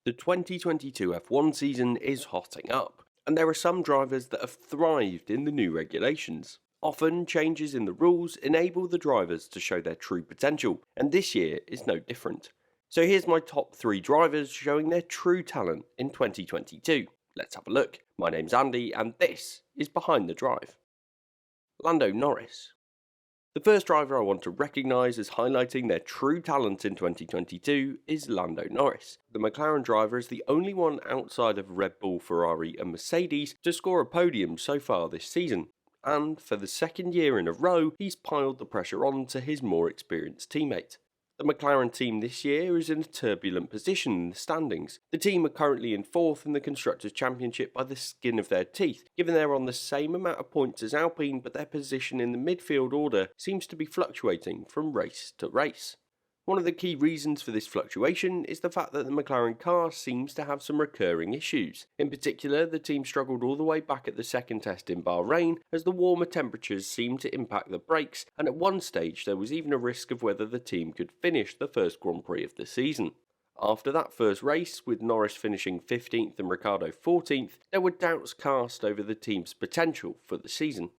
The 2022 F1 season is hotting up, and there are some drivers that have thrived in the new regulations. Often, changes in the rules enable the drivers to show their true potential, and this year is no different. So here's my top 3 drivers showing their true talent in 2022. Let's have a look. My name's Andy, and this is Behind the Drive. Lando Norris. The first driver I want to recognise as highlighting their true talent in 2022 is Lando Norris. The McLaren driver is the only one outside of Red Bull, Ferrari and Mercedes to score a podium so far this season, and for the second year in a row he's piled the pressure on to his more experienced teammate. The McLaren team this year is in a turbulent position in the standings. The team are currently in 4th in the Constructors' Championship by the skin of their teeth, given they're on the same amount of points as Alpine, but their position in the midfield order seems to be fluctuating from race to race. One of the key reasons for this fluctuation is the fact that the McLaren car seems to have some recurring issues. In particular, the team struggled all the way back at the second test in Bahrain as the warmer temperatures seemed to impact the brakes, and at one stage there was even a risk of whether the team could finish the first Grand Prix of the season. After that first race, with Norris finishing 15th and Ricciardo 14th, there were doubts cast over the team's potential for the season.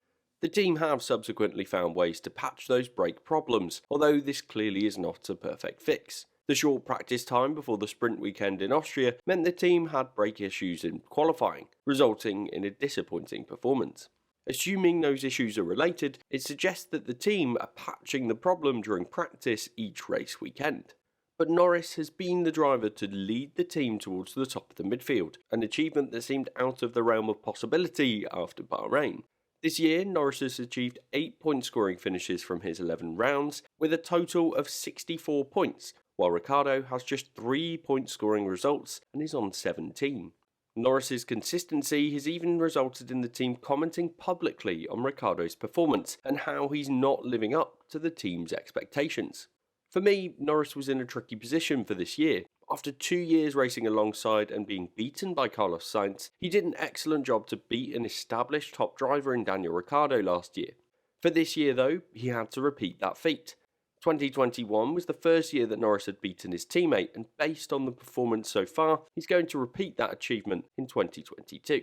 The team have subsequently found ways to patch those brake problems, although this clearly is not a perfect fix. The short practice time before the sprint weekend in Austria meant the team had brake issues in qualifying, resulting in a disappointing performance. Assuming those issues are related, it suggests that the team are patching the problem during practice each race weekend. But Norris has been the driver to lead the team towards the top of the midfield, an achievement that seemed out of the realm of possibility after Bahrain. This year, Norris has achieved 8 point scoring finishes from his 11 rounds, with a total of 64 points, while Ricciardo has just 3 point scoring results and is on 17. Norris's consistency has even resulted in the team commenting publicly on Ricciardo's performance and how he's not living up to the team's expectations. For me, Norris was in a tricky position for this year. After 2 years racing alongside and being beaten by Carlos Sainz, he did an excellent job to beat an established top driver in Daniel Ricciardo last year. For this year though, he had to repeat that feat. 2021 was the first year that Norris had beaten his teammate, and based on the performance so far, he's going to repeat that achievement in 2022.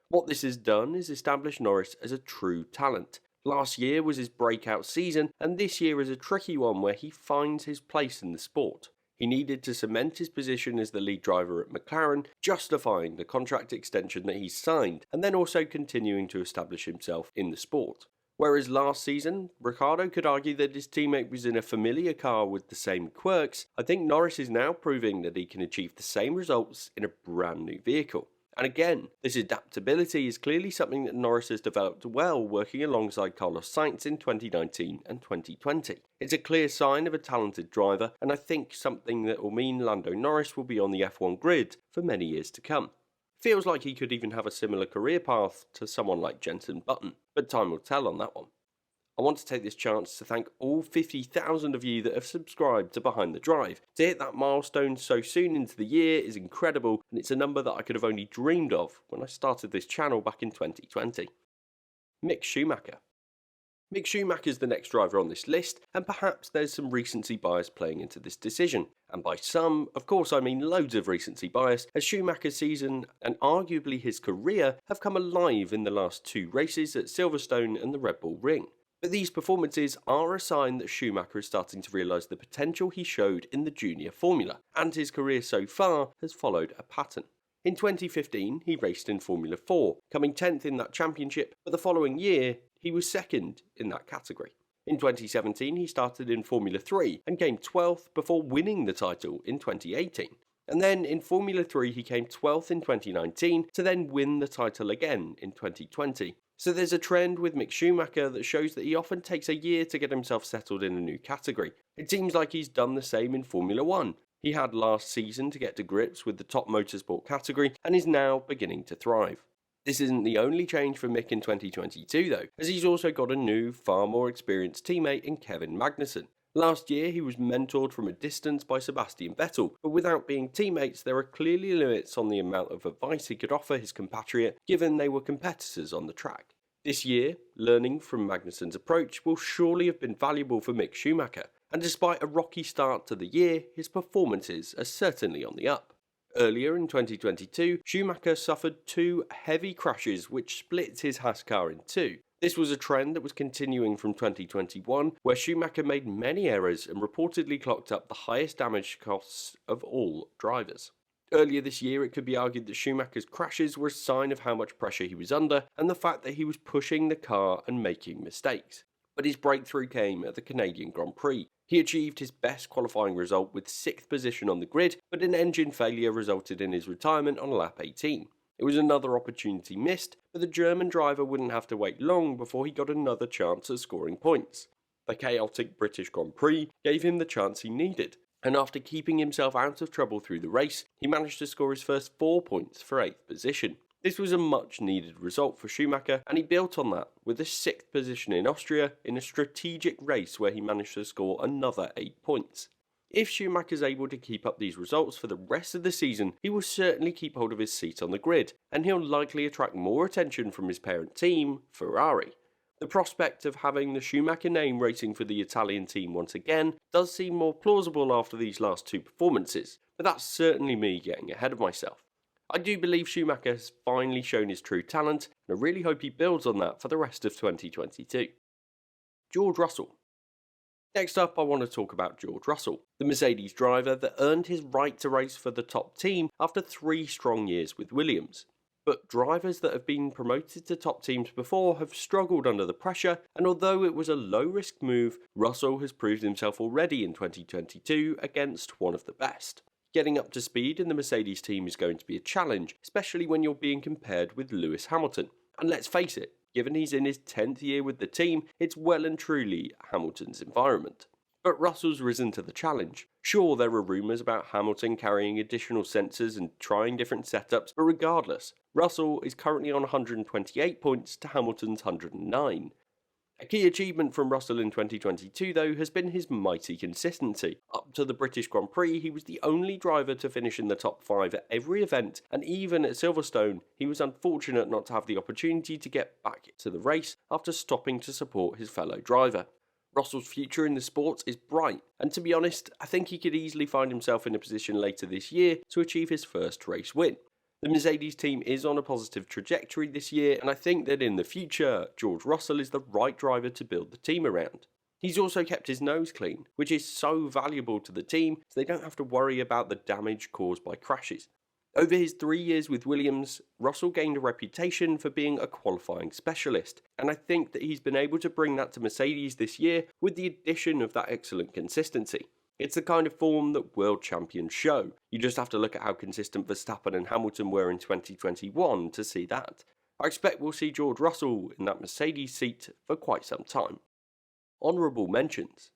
What this has done is establish Norris as a true talent. Last year was his breakout season, and this year is a tricky one where he finds his place in the sport. He needed to cement his position as the lead driver at McLaren, justifying the contract extension that he's signed, and then also continuing to establish himself in the sport. Whereas last season, Ricciardo could argue that his teammate was in a familiar car with the same quirks, I think Norris is now proving that he can achieve the same results in a brand new vehicle. And again, this adaptability is clearly something that Norris has developed well working alongside Carlos Sainz in 2019 and 2020. It's a clear sign of a talented driver, and I think something that will mean Lando Norris will be on the F1 grid for many years to come. Feels like he could even have a similar career path to someone like Jenson Button, but time will tell on that one. I want to take this chance to thank all 50,000 of you that have subscribed to Behind the Drive. To hit that milestone so soon into the year is incredible, and it's a number that I could have only dreamed of when I started this channel back in 2020. Mick Schumacher. Mick Schumacher is the next driver on this list, and perhaps there's some recency bias playing into this decision. And by some, of course I mean loads of recency bias, as Schumacher's season and arguably his career have come alive in the last 2 races at Silverstone and the Red Bull Ring. But these performances are a sign that Schumacher is starting to realise the potential he showed in the junior formula, and his career so far has followed a pattern. In 2015, he raced in Formula 4, coming 10th in that championship, but the following year, he was 2nd in that category. In 2017, he started in Formula 3 and came 12th before winning the title in 2018. And then in Formula 3, he came 12th in 2019 to then win the title again in 2020. So there's a trend with Mick Schumacher that shows that he often takes a year to get himself settled in a new category. It seems like he's done the same in Formula 1. He had last season to get to grips with the top motorsport category and is now beginning to thrive. This isn't the only change for Mick in 2022 though, as he's also got a new, far more experienced teammate in Kevin Magnussen. Last year he was mentored from a distance by Sebastian Vettel, but without being teammates there are clearly limits on the amount of advice he could offer his compatriot given they were competitors on the track. This year, learning from Magnussen's approach will surely have been valuable for Mick Schumacher, and despite a rocky start to the year, his performances are certainly on the up. Earlier in 2022, Schumacher suffered two heavy crashes which split his Haas car in two. This was a trend that was continuing from 2021, where Schumacher made many errors and reportedly clocked up the highest damage costs of all drivers. Earlier this year, it could be argued that Schumacher's crashes were a sign of how much pressure he was under and the fact that he was pushing the car and making mistakes. But his breakthrough came at the Canadian Grand Prix. He achieved his best qualifying result with 6th position on the grid, but an engine failure resulted in his retirement on lap 18. It was another opportunity missed, but the German driver wouldn't have to wait long before he got another chance at scoring points. The chaotic British Grand Prix gave him the chance he needed, and after keeping himself out of trouble through the race, he managed to score his first 4 points for 8th position. This was a much needed result for Schumacher, and he built on that with a 6th position in Austria in a strategic race where he managed to score another 8 points. If Schumacher's able to keep up these results for the rest of the season, he will certainly keep hold of his seat on the grid, and he'll likely attract more attention from his parent team, Ferrari. The prospect of having the Schumacher name racing for the Italian team once again does seem more plausible after these last two performances, but that's certainly me getting ahead of myself. I do believe Schumacher has finally shown his true talent, and I really hope he builds on that for the rest of 2022. George Russell. Next up, I want to talk about George Russell, the Mercedes driver that earned his right to race for the top team after 3 strong years with Williams. But drivers that have been promoted to top teams before have struggled under the pressure, and although it was a low-risk move, Russell has proved himself already in 2022 against one of the best. Getting up to speed in the Mercedes team is going to be a challenge, especially when you're being compared with Lewis Hamilton. And let's face it, given he's in his 10th year with the team, it's well and truly Hamilton's environment. But Russell's risen to the challenge. Sure, there are rumours about Hamilton carrying additional sensors and trying different setups, but regardless, Russell is currently on 128 points to Hamilton's 109. A key achievement from Russell in 2022 though has been his mighty consistency. Up to the British Grand Prix he was the only driver to finish in the top 5 at every event, and even at Silverstone he was unfortunate not to have the opportunity to get back to the race after stopping to support his fellow driver. Russell's future in the sport is bright, and to be honest, I think he could easily find himself in a position later this year to achieve his first race win. The Mercedes team is on a positive trajectory this year, and I think that in the future, George Russell is the right driver to build the team around. He's also kept his nose clean, which is so valuable to the team so they don't have to worry about the damage caused by crashes. Over his 3 years with Williams, Russell gained a reputation for being a qualifying specialist, and I think that he's been able to bring that to Mercedes this year with the addition of that excellent consistency. It's the kind of form that world champions show. You just have to look at how consistent Verstappen and Hamilton were in 2021 to see that. I expect we'll see George Russell in that Mercedes seat for quite some time. Honourable mentions.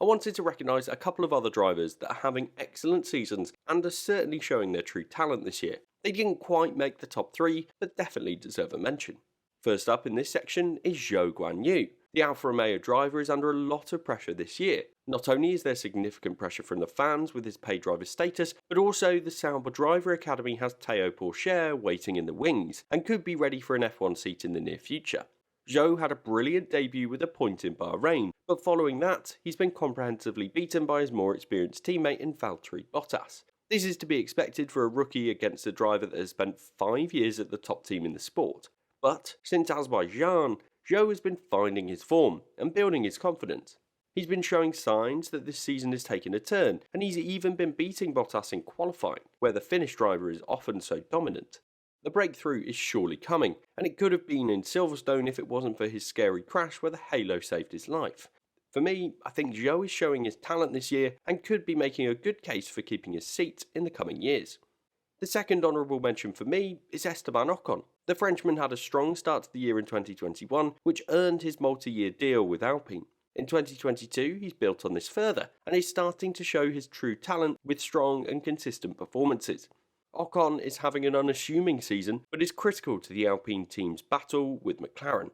I wanted to recognise a couple of other drivers that are having excellent seasons and are certainly showing their true talent this year. They didn't quite make the top 3, but definitely deserve a mention. First up in this section is Zhou Guanyu. The Alfa Romeo driver is under a lot of pressure this year. Not only is there significant pressure from the fans with his paid driver status, but also the Sauber Driver Academy has Théo Pourchaire waiting in the wings, and could be ready for an F1 seat in the near future. Zhou had a brilliant debut with a point in Bahrain, but following that, he's been comprehensively beaten by his more experienced teammate in Valtteri Bottas. This is to be expected for a rookie against a driver that has spent 5 years at the top team in the sport. But since Azerbaijan, Zhou has been finding his form and building his confidence. He's been showing signs that this season has taken a turn, and he's even been beating Bottas in qualifying, where the Finnish driver is often so dominant. The breakthrough is surely coming, and it could have been in Silverstone if it wasn't for his scary crash where the halo saved his life. For me, I think Zhou is showing his talent this year and could be making a good case for keeping his seat in the coming years. The second honourable mention for me is Esteban Ocon. The Frenchman had a strong start to the year in 2021, which earned his multi-year deal with Alpine. In 2022, he's built on this further, and is starting to show his true talent with strong and consistent performances. Ocon is having an unassuming season, but is critical to the Alpine team's battle with McLaren.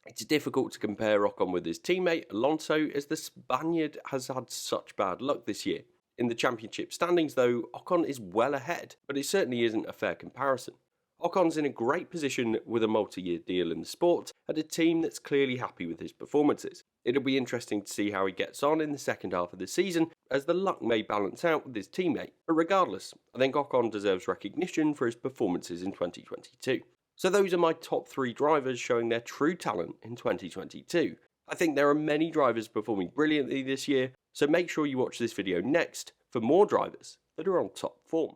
It's difficult to compare Ocon with his teammate Alonso, as the Spaniard has had such bad luck this year. In the championship standings though, Ocon is well ahead, but it certainly isn't a fair comparison. Ocon's in a great position with a multi-year deal in the sport and a team that's clearly happy with his performances. It'll be interesting to see how he gets on in the second half of the season, as the luck may balance out with his teammate, but regardless, I think Ocon deserves recognition for his performances in 2022. So those are my top 3 drivers showing their true talent in 2022. I think there are many drivers performing brilliantly this year, so make sure you watch this video next for more drivers that are on top form.